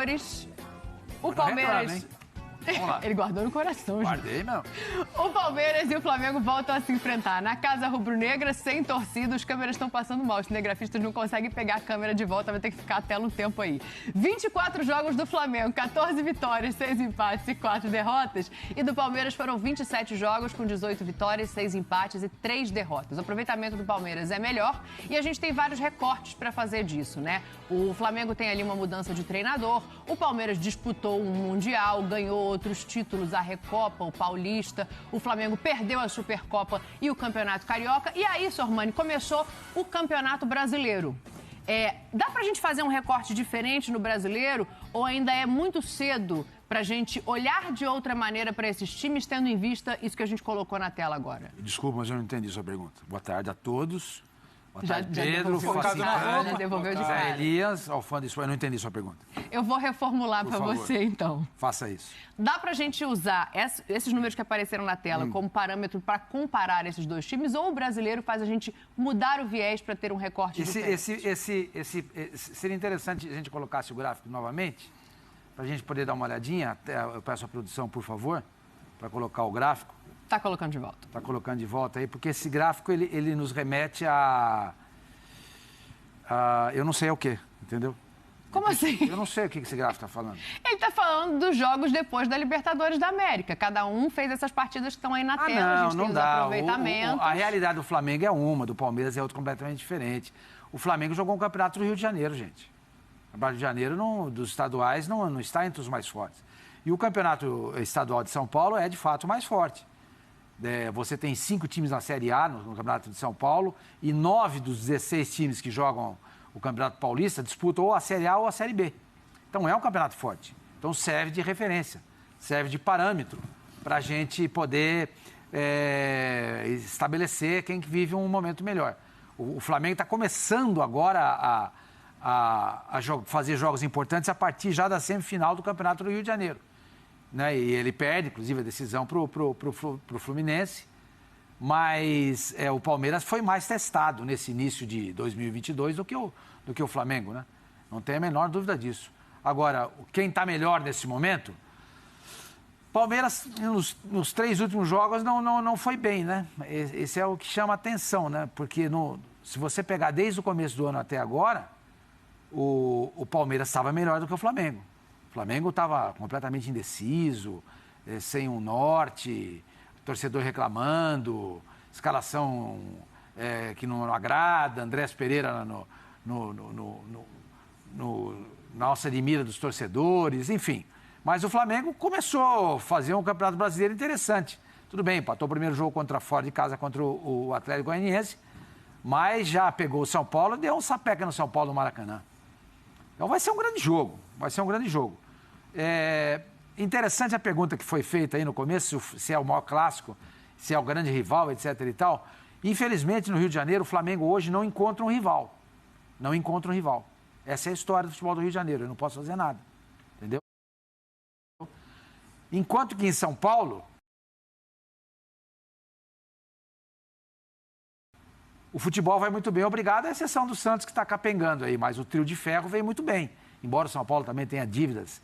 Libertadores, o Palmeiras... Vamos lá. Ele guardou no coração, gente. Guardei, não. O Palmeiras e o Flamengo voltam a se enfrentar. Na Casa Rubro-Negra, sem torcida, os câmeras estão passando mal. Os cinegrafistas não conseguem pegar a câmera de volta, vai ter que ficar a tela um tempo aí. 24 jogos do Flamengo, 14 vitórias, 6 empates e 4 derrotas. E do Palmeiras foram 27 jogos com 18 vitórias, 6 empates e 3 derrotas. O aproveitamento do Palmeiras é melhor e a gente tem vários recortes para fazer disso, né? O Flamengo tem ali uma mudança de treinador, o Palmeiras disputou um Mundial, ganhou outros títulos, a Recopa, o Paulista, o Flamengo perdeu a Supercopa e o Campeonato Carioca. E aí, Sormani, começou o Campeonato Brasileiro. Dá pra gente fazer um recorte diferente no Brasileiro ou ainda é muito cedo pra gente olhar de outra maneira para esses times, tendo em vista isso que a gente colocou na tela agora? Desculpa, mas eu não entendi sua pergunta. Boa tarde a todos. Boa tarde, Já Pedro, Facincani, devolveu de cara. Elias, Alfano, eu não entendi sua pergunta. Eu vou reformular para você, então. Faça isso. Dá pra gente usar esses números que apareceram na tela como parâmetro para comparar esses dois times, ou o brasileiro faz a gente mudar o viés para ter um recorte diferente? Seria interessante a gente colocasse o gráfico novamente, para a gente poder dar uma olhadinha. Até eu peço a produção, por favor, para colocar o gráfico. Tá colocando de volta. Tá colocando de volta aí, porque esse gráfico, ele nos remete a eu não sei o quê, entendeu? Como assim? Eu não sei o que esse gráfico está falando. Ele está falando dos jogos depois da Libertadores da América. Cada um fez essas partidas que estão aí na tela, a gente tem os aproveitamentos. A realidade do Flamengo é uma, do Palmeiras é outra completamente diferente. O Flamengo jogou um campeonato do Rio de Janeiro, gente. O campeonato de Janeiro, dos estaduais, não está entre os mais fortes. E o campeonato estadual de São Paulo é, de fato, o mais forte. Você tem 5 times na Série A, no Campeonato de São Paulo, e 9 dos 16 times que jogam o Campeonato Paulista disputam ou a Série A ou a Série B. Então, é um campeonato forte. Então, serve de referência, serve de parâmetro para a gente poder estabelecer quem vive um momento melhor. O Flamengo está começando agora a fazer jogos importantes a partir já da semifinal do Campeonato do Rio de Janeiro. Né? E ele perde, inclusive, a decisão para o Fluminense. Mas o Palmeiras foi mais testado nesse início de 2022 do que o Flamengo, né? Não tem a menor dúvida disso. Agora, quem está melhor nesse momento? Palmeiras, nos 3 últimos jogos, não foi bem, né? Esse é o que chama atenção, né? Porque se você pegar desde o começo do ano até agora, o Palmeiras estava melhor do que o Flamengo. O Flamengo estava completamente indeciso, sem um norte, torcedor reclamando, escalação que não agrada, Andrés Pereira na alça de mira dos torcedores, enfim. Mas o Flamengo começou a fazer um Campeonato Brasileiro interessante. Tudo bem, empatou o primeiro jogo fora de casa contra o Atlético Goianiense, mas já pegou o São Paulo e deu um sapeca no São Paulo no Maracanã. Então vai ser um grande jogo, Interessante a pergunta que foi feita aí no começo, se é o maior clássico, se é o grande rival, etc. e tal. Infelizmente, no Rio de Janeiro, o Flamengo hoje não encontra um rival. Não encontra um rival. Essa é a história do futebol do Rio de Janeiro. Eu não posso fazer nada. Entendeu? Enquanto que em São Paulo, o futebol vai muito bem, obrigado, à exceção do Santos, que está capengando aí. Mas o trio de ferro vem muito bem. Embora o São Paulo também tenha dívidas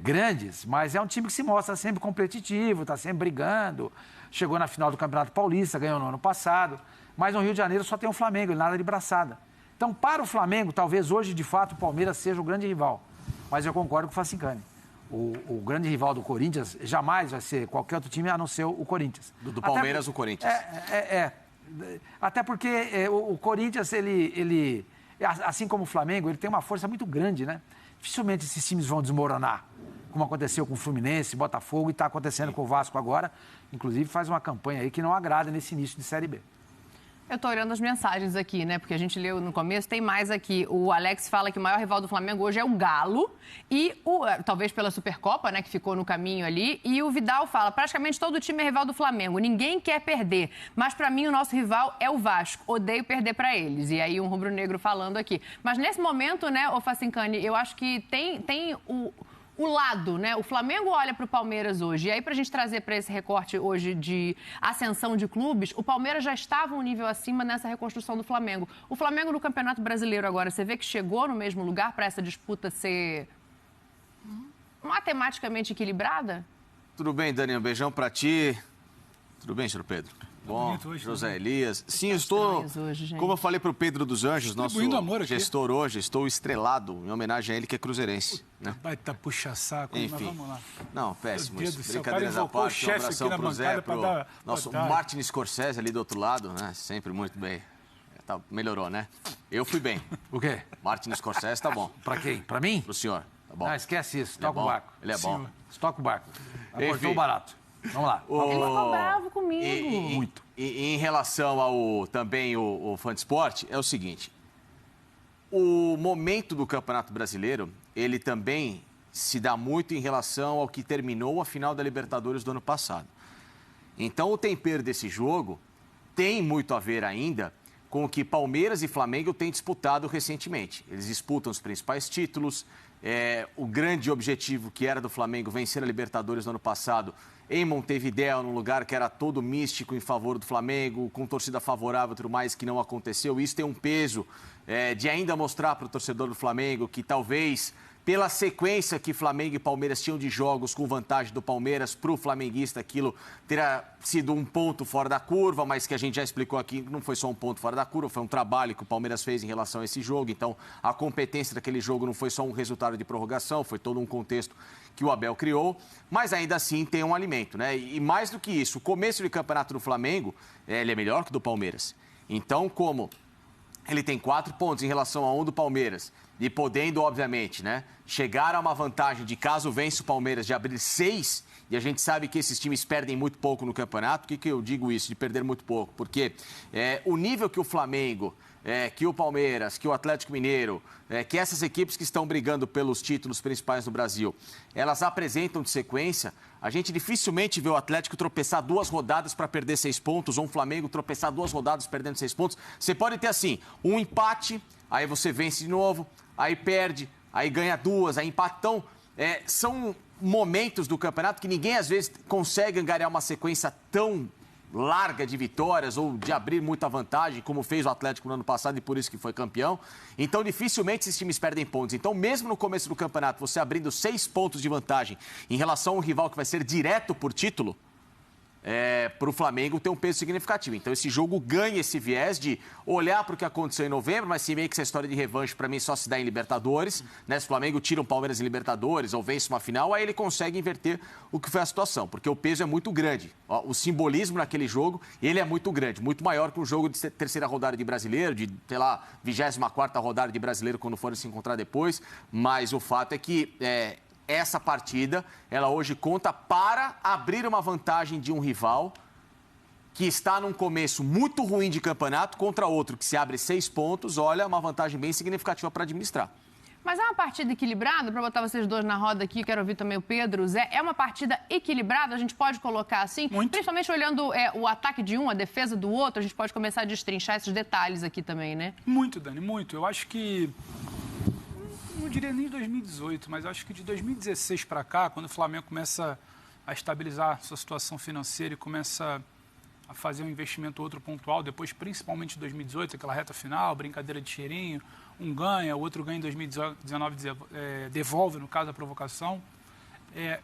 grandes, mas é um time que se mostra sempre competitivo, está sempre brigando, chegou na final do Campeonato Paulista, ganhou no ano passado, mas no Rio de Janeiro só tem o Flamengo, e nada de braçada. Então, para o Flamengo, talvez hoje, de fato, o Palmeiras seja o grande rival, mas eu concordo com o Facincani. O grande rival do Corinthians jamais vai ser qualquer outro time a não ser o Corinthians. Do Palmeiras, o Corinthians. Até porque o Corinthians, ele, assim como o Flamengo, ele tem uma força muito grande, né? Dificilmente esses times vão desmoronar, como aconteceu com o Fluminense, Botafogo e está acontecendo com o Vasco agora. Inclusive faz uma campanha aí que não agrada nesse início de Série B. Eu tô olhando as mensagens aqui, né? Porque a gente leu no começo, tem mais aqui. O Alex fala que o maior rival do Flamengo hoje é o Galo. E, talvez pela Supercopa, né? Que ficou no caminho ali. E o Vidal fala, praticamente todo time é rival do Flamengo. Ninguém quer perder. Mas, pra mim, o nosso rival é o Vasco. Odeio perder pra eles. E aí, um rubro-negro falando aqui. Mas, nesse momento, né, ô Facincani, eu acho que tem o lado, né? O Flamengo olha para o Palmeiras hoje. E aí, para a gente trazer para esse recorte hoje de ascensão de clubes, o Palmeiras já estava um nível acima nessa reconstrução do Flamengo. O Flamengo no Campeonato Brasileiro agora, você vê que chegou no mesmo lugar para essa disputa ser matematicamente equilibrada? Tudo bem, Dani, um beijão pra ti. Tudo bem, senhor Pedro? Bom, hoje, José Elias. Sim, eu estou, hoje, como eu falei para o Pedro dos Anjos, nosso gestor hoje, estou estrelado em homenagem a ele, que é cruzeirense. Né? Vai tá puxa-saco, mas vamos lá. Não, péssimo isso. Brincadeiras à parte, um abração pro Zé, pro nosso Martin Scorsese ali do outro lado, né? Sempre muito bem. Tá, melhorou, né? Eu fui bem. O quê? Martin Scorsese tá bom. Pra quem? Pra mim? Pro senhor. Tá bom. Ah, esquece isso. Toca o barco. Ele é bom. Toca o barco. Aportou barato. Vamos lá. Ele ficou bravo comigo. Muito. E em relação ao também o fã de esporte, é o seguinte. O momento do Campeonato Brasileiro, ele também se dá muito em relação ao que terminou a final da Libertadores do ano passado. Então, o tempero desse jogo tem muito a ver ainda com o que Palmeiras e Flamengo têm disputado recentemente. Eles disputam os principais títulos. O grande objetivo que era do Flamengo vencer a Libertadores no ano passado em Montevidéu, num lugar que era todo místico em favor do Flamengo, com torcida favorável e tudo mais, que não aconteceu. Isso tem um peso de ainda mostrar para o torcedor do Flamengo que talvez, pela sequência que Flamengo e Palmeiras tinham de jogos com vantagem do Palmeiras, para o flamenguista aquilo terá sido um ponto fora da curva, mas que a gente já explicou aqui, não foi só um ponto fora da curva, foi um trabalho que o Palmeiras fez em relação a esse jogo. Então, a competência daquele jogo não foi só um resultado de prorrogação, foi todo um contexto que o Abel criou, mas ainda assim tem um alimento, né? E mais do que isso, o começo de campeonato do Flamengo, ele é melhor que o do Palmeiras. Então, como ele tem 4 pontos em relação a 1 do Palmeiras, e podendo, obviamente, né, chegar a uma vantagem de caso vença o Palmeiras de abrir 6, e a gente sabe que esses times perdem muito pouco no campeonato. Por que eu digo isso, de perder muito pouco? Porque o nível que o Flamengo, que o Palmeiras, que o Atlético Mineiro, que essas equipes que estão brigando pelos títulos principais do Brasil, elas apresentam de sequência, a gente dificilmente vê o Atlético tropeçar 2 rodadas para perder 6 pontos, ou um Flamengo tropeçar 2 rodadas perdendo 6 pontos. Você pode ter, assim, um empate, aí você vence de novo, aí perde, aí ganha 2, aí empata. Então, são momentos do campeonato que ninguém, às vezes, consegue angariar uma sequência tão larga de vitórias ou de abrir muita vantagem, como fez o Atlético no ano passado e por isso que foi campeão. Então, dificilmente esses times perdem pontos. Então, mesmo no começo do campeonato, você abrindo 6 pontos de vantagem em relação a um rival que vai ser direto por título, para o Flamengo tem um peso significativo. Então, esse jogo ganha esse viés de olhar para o que aconteceu em novembro, mas se meio que essa história de revanche, para mim, só se dá em Libertadores, né? Se o Flamengo tira um Palmeiras em Libertadores ou vence uma final, aí ele consegue inverter o que foi a situação, porque o peso é muito grande. O simbolismo naquele jogo, ele é muito grande, muito maior que um jogo de terceira rodada de Brasileiro, de, sei lá, 24ª rodada de Brasileiro, quando forem se encontrar depois. Mas o fato é que essa partida, ela hoje conta para abrir uma vantagem de um rival que está num começo muito ruim de campeonato contra outro que se abre 6 pontos. Olha, uma vantagem bem significativa para administrar. Mas é uma partida equilibrada, para botar vocês dois na roda aqui, quero ouvir também o Pedro, Zé, é uma partida equilibrada, a gente pode colocar assim? Muito. Principalmente olhando o ataque de um, a defesa do outro, a gente pode começar a destrinchar esses detalhes aqui também, né? Muito, Dani, muito. Eu acho que, não diria nem 2018, mas acho que de 2016 para cá, quando o Flamengo começa a estabilizar sua situação financeira e começa a fazer um investimento outro pontual, depois principalmente em 2018, aquela reta final, brincadeira de cheirinho, um ganha, o outro ganha em 2019, devolve, no caso, a provocação.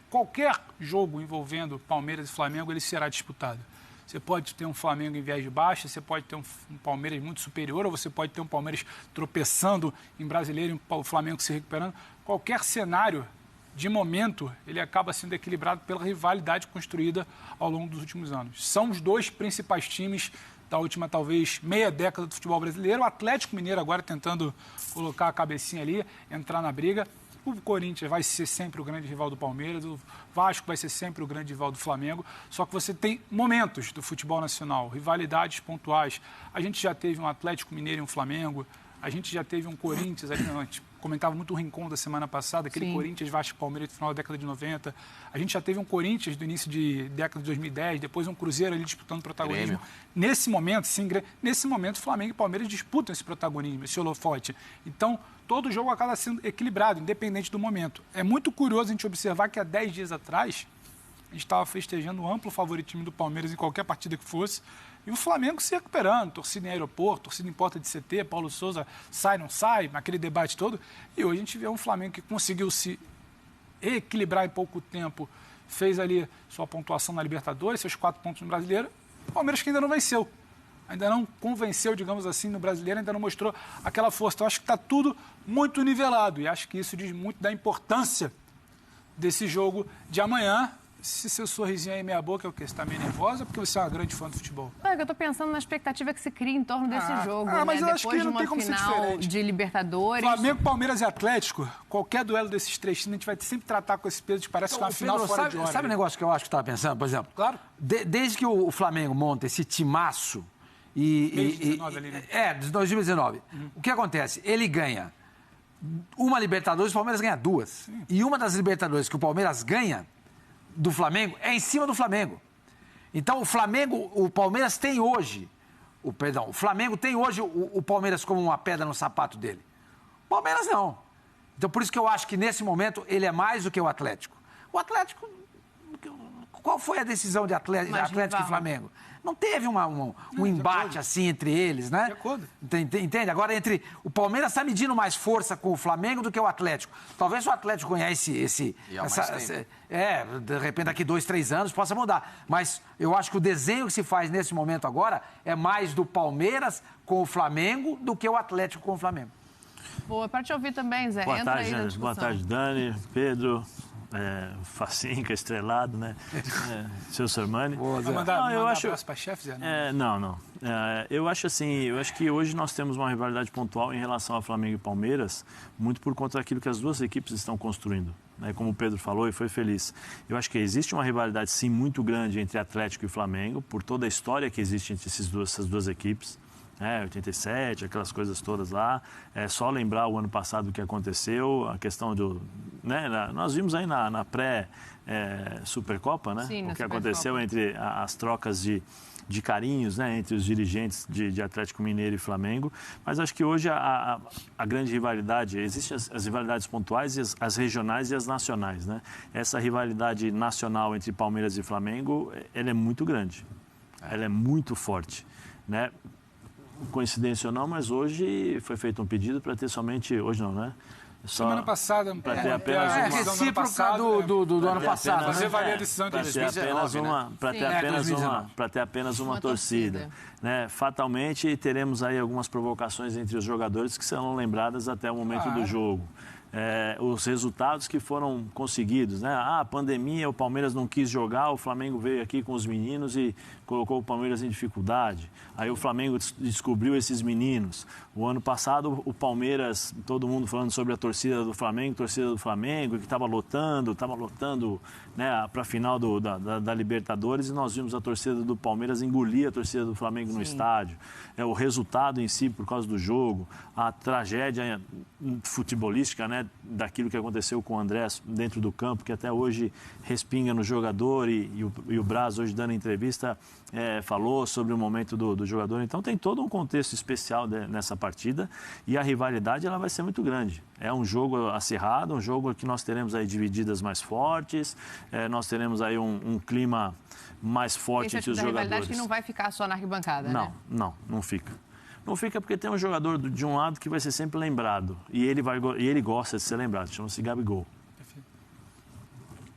Qualquer jogo envolvendo Palmeiras e Flamengo, ele será disputado. Você pode ter um Flamengo em viés de baixa, você pode ter um Palmeiras muito superior, ou você pode ter um Palmeiras tropeçando em Brasileiro e o Flamengo se recuperando. Qualquer cenário, de momento, ele acaba sendo equilibrado pela rivalidade construída ao longo dos últimos anos. São os 2 principais times da última, talvez, meia década do futebol brasileiro. O Atlético Mineiro agora tentando colocar a cabecinha ali, entrar na briga. O Corinthians vai ser sempre o grande rival do Palmeiras, o Vasco vai ser sempre o grande rival do Flamengo, só que você tem momentos do futebol nacional, rivalidades pontuais. A gente já teve um Atlético Mineiro e um Flamengo, a gente já teve um Corinthians, a gente comentava muito o Rincon da semana passada, aquele Sim. Corinthians, Vasco e Palmeiras do final da década de 90. A gente já teve um Corinthians do início de década de 2010, depois um Cruzeiro ali disputando protagonismo. Nesse momento, o Flamengo e Palmeiras disputam esse protagonismo, esse holofote. Então, todo jogo acaba sendo equilibrado, independente do momento. É muito curioso a gente observar que há 10 dias atrás, a gente estava festejando o amplo favoritismo do Palmeiras em qualquer partida que fosse, e o Flamengo se recuperando, torcida em aeroporto, torcida em porta de CT, Paulo Souza sai, não sai, naquele debate todo. E hoje a gente vê um Flamengo que conseguiu se equilibrar em pouco tempo, fez ali sua pontuação na Libertadores, seus 4 pontos no Brasileiro. O Palmeiras que ainda não venceu. Ainda não convenceu, digamos assim, no Brasileiro, ainda não mostrou aquela força. Então, acho que está tudo muito nivelado. E acho que isso diz muito da importância desse jogo de amanhã. Se seu sorrisinho aí meia boca é o quê? Você está meio nervosa? Porque você é uma grande fã do futebol. É que eu tô pensando na expectativa que se cria em torno desse jogo, mas né? eu acho que Depois de não tem uma como ser final diferente. de Libertadores. Flamengo, Palmeiras e Atlético, qualquer duelo desses 3 times, a gente vai sempre tratar com esse peso de parece que é uma final Pedro, fora de hora. sabe o negócio que eu acho que estava pensando, por exemplo? Claro. Desde que o Flamengo monta esse timaço Desde 19 ali, né? de 2019. O que acontece? Ele ganha uma Libertadores, o Palmeiras ganha 2. Sim. E uma das Libertadores que o Palmeiras ganha do Flamengo é em cima do Flamengo. Então, o Palmeiras tem hoje, o Flamengo tem hoje o Palmeiras como uma pedra no sapato dele. O Palmeiras não. Então, por isso que eu acho que nesse momento ele é mais do que o Atlético. O Atlético, qual foi a decisão de Atlético e Flamengo? Não teve um embate assim entre eles, né? De acordo. Entende? Agora, o Palmeiras está medindo mais força com o Flamengo do que o Atlético. Talvez o Atlético conhece de repente daqui 2, 3 anos possa mudar. Mas eu acho que o desenho que se faz nesse momento agora é mais do Palmeiras com o Flamengo do que o Atlético com o Flamengo. Boa, para te ouvir também, Zé. Boa tarde, Janes. Boa tarde, Dani, Pedro, Facinca, Estrelado, né? Seu Sormani. Vai mandar um abraço para chefe, Zé? Não. Eu acho que hoje nós temos uma rivalidade pontual em relação a Flamengo e Palmeiras, muito por conta daquilo que as duas equipes estão construindo. Né? Como o Pedro falou e foi feliz. Eu acho que existe uma rivalidade, sim, muito grande entre Atlético e Flamengo, por toda a história que existe entre essas duas equipes. 87, aquelas coisas todas lá. É só lembrar o ano passado o que aconteceu, a questão do... Né, nós vimos aí na pré-Supercopa, né? Sim, o que aconteceu entre as trocas de carinhos, né, entre os dirigentes de Atlético Mineiro e Flamengo. Mas acho que hoje a grande rivalidade, existem as rivalidades pontuais, as regionais e as nacionais. Né? Essa rivalidade nacional entre Palmeiras e Flamengo, ela é muito grande. Ela é muito forte. Né? Coincidência ou não, mas hoje foi feito um pedido para ter somente... Hoje não, né? Semana passada. Para ter apenas uma... recíproca do ano passado. Fazer valer a decisão de 2019, Para ter apenas uma torcida. Né? Fatalmente, teremos aí algumas provocações entre os jogadores que serão lembradas até o momento do jogo. Os resultados que foram conseguidos, né? A pandemia, o Palmeiras não quis jogar, o Flamengo veio aqui com os meninos e colocou o Palmeiras em dificuldade. Aí o Flamengo descobriu esses meninos. O ano passado, o Palmeiras, todo mundo falando sobre a torcida do Flamengo, que estava lotando, né, para a final da Libertadores, e nós vimos a torcida do Palmeiras engolir a torcida do Flamengo no estádio. O resultado em si, por causa do jogo, a tragédia futebolística, né, daquilo que aconteceu com o André dentro do campo, que até hoje respinga no jogador, e o Braz, hoje dando entrevista, falou sobre o momento do jogador. Então tem todo um contexto especial nessa partida, e a rivalidade ela vai ser muito grande. É um jogo acirrado, um jogo que nós teremos aí divididas mais fortes, nós teremos aí um clima mais forte entre os jogadores. A rivalidade que não vai ficar só na arquibancada, né? Não fica. Não fica porque tem um jogador de um lado que vai ser sempre lembrado, e ele gosta de ser lembrado, chama-se Gabigol.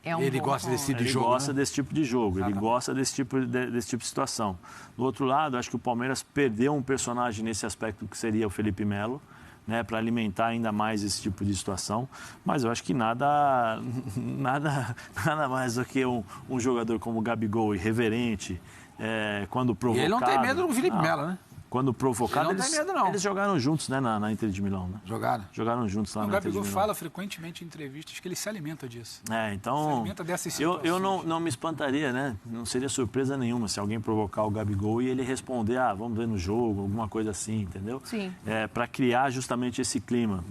Ele gosta desse tipo de jogo. Ele gosta desse tipo de jogo, ele gosta desse tipo de situação. Do outro lado, acho que o Palmeiras perdeu um personagem nesse aspecto que seria o Felipe Melo, né, para alimentar ainda mais esse tipo de situação. Mas eu acho que nada mais do que um jogador como o Gabigol, irreverente, quando provocado... E ele não tem medo do Felipe Melo, né? Quando provocado, eles jogaram juntos, né, na Inter de Milão. Né? Jogaram juntos lá na Inter de Milão. O Gabigol fala frequentemente em entrevistas que ele se alimenta disso. Então... Se alimenta dessas situações. Eu não me espantaria, né? Não seria surpresa nenhuma se alguém provocar o Gabigol e ele responder, vamos ver no jogo, alguma coisa assim, entendeu? Sim. Para criar justamente esse clima.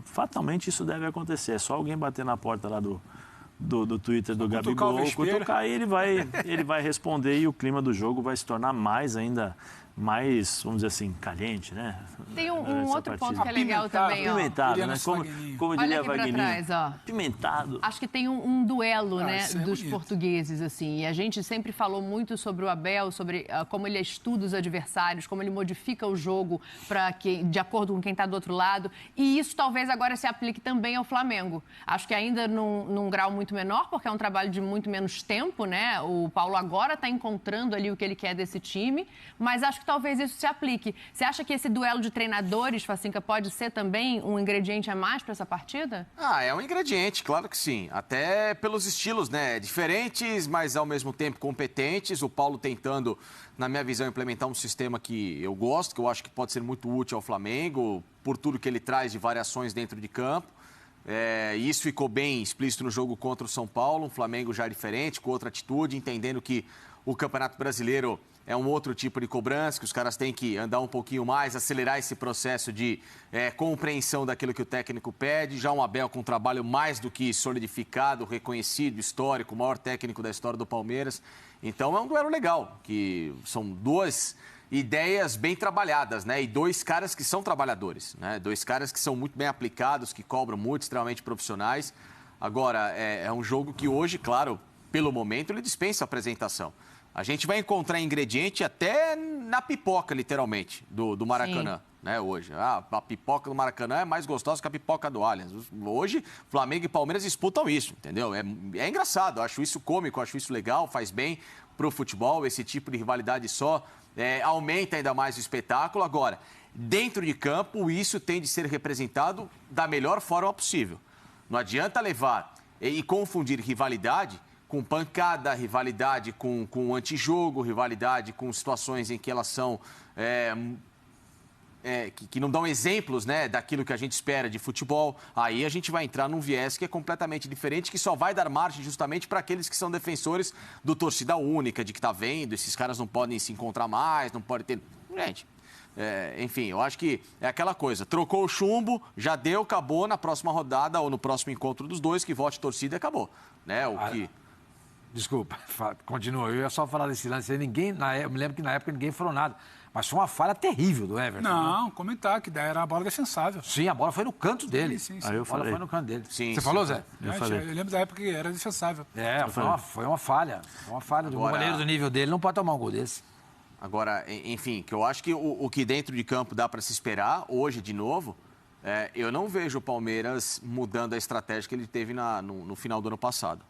Fatalmente isso deve acontecer. É só alguém bater na porta lá do Twitter do Gabigol, cutucar, e ele vai responder, e o clima do jogo vai se tornar mais ainda mais, vamos dizer assim, caliente, né? Tem um outro ponto que é legal também, ó. Apimentado, né? Como diria Wagninho. Trás, ó. Apimentado. Acho que tem um duelo, né, dos portugueses, assim. E a gente sempre falou muito sobre o Abel, sobre como ele estuda os adversários, como ele modifica o jogo de acordo com quem está do outro lado. E isso talvez agora se aplique também ao Flamengo. Acho que ainda num grau muito menor, porque é um trabalho de muito menos tempo, né? O Paulo agora está encontrando ali o que ele quer desse time, mas acho que talvez isso se aplique. Você acha que esse duelo de treinadores, Facinca, pode ser também um ingrediente a mais para essa partida? É um ingrediente, claro que sim. Até pelos estilos, né? Diferentes, mas ao mesmo tempo competentes. O Paulo tentando, na minha visão, implementar um sistema que eu gosto, que eu acho que pode ser muito útil ao Flamengo, por tudo que ele traz de variações dentro de campo. E isso ficou bem explícito no jogo contra o São Paulo, um Flamengo já diferente, com outra atitude, entendendo que o Campeonato Brasileiro é um outro tipo de cobrança, que os caras têm que andar um pouquinho mais, acelerar esse processo de compreensão daquilo que o técnico pede. Já um Abel com um trabalho mais do que solidificado, reconhecido, histórico, o maior técnico da história do Palmeiras. Então é um duelo legal, que são duas ideias bem trabalhadas, né? E dois caras que são trabalhadores, né? Dois caras que são muito bem aplicados, que cobram muito, extremamente profissionais. Agora, é um jogo que hoje, claro, pelo momento, ele dispensa a apresentação. A gente vai encontrar ingrediente até na pipoca, literalmente, do Maracanã, né, hoje. A pipoca do Maracanã é mais gostosa que a pipoca do Allianz. Hoje, Flamengo e Palmeiras disputam isso, entendeu? É engraçado, eu acho isso cômico, acho isso legal, faz bem pro futebol. Esse tipo de rivalidade só aumenta ainda mais o espetáculo. Agora, dentro de campo, isso tem de ser representado da melhor forma possível. Não adianta levar e confundir rivalidade com pancada, rivalidade com antijogo, rivalidade com situações em que elas são que não dão exemplos, né, daquilo que a gente espera de futebol. Aí a gente vai entrar num viés que é completamente diferente, que só vai dar margem justamente para aqueles que são defensores do torcida única, de que tá vendo, esses caras não podem se encontrar mais, não podem ter... Gente, enfim, eu acho que é aquela coisa, trocou o chumbo, já deu, acabou, na próxima rodada ou no próximo encontro dos dois, que vote torcida e acabou, né, Desculpa, continua. Eu ia só falar desse lance aí. Eu me lembro que na época ninguém falou nada. Mas foi uma falha terrível do Everton. Não, né? Comentar que era a bola defensável. Sim, a bola foi no canto dele. Sim. Aí eu falei. A bola foi no canto dele. Sim, Você falou, Zé? Eu lembro da época que era defensável. Foi uma falha. Foi uma falha. Do goleiro do nível dele não pode tomar um gol desse. Agora, enfim, que eu acho que o que dentro de campo dá para se esperar, hoje de novo, eu não vejo o Palmeiras mudando a estratégia que ele teve no final do ano passado.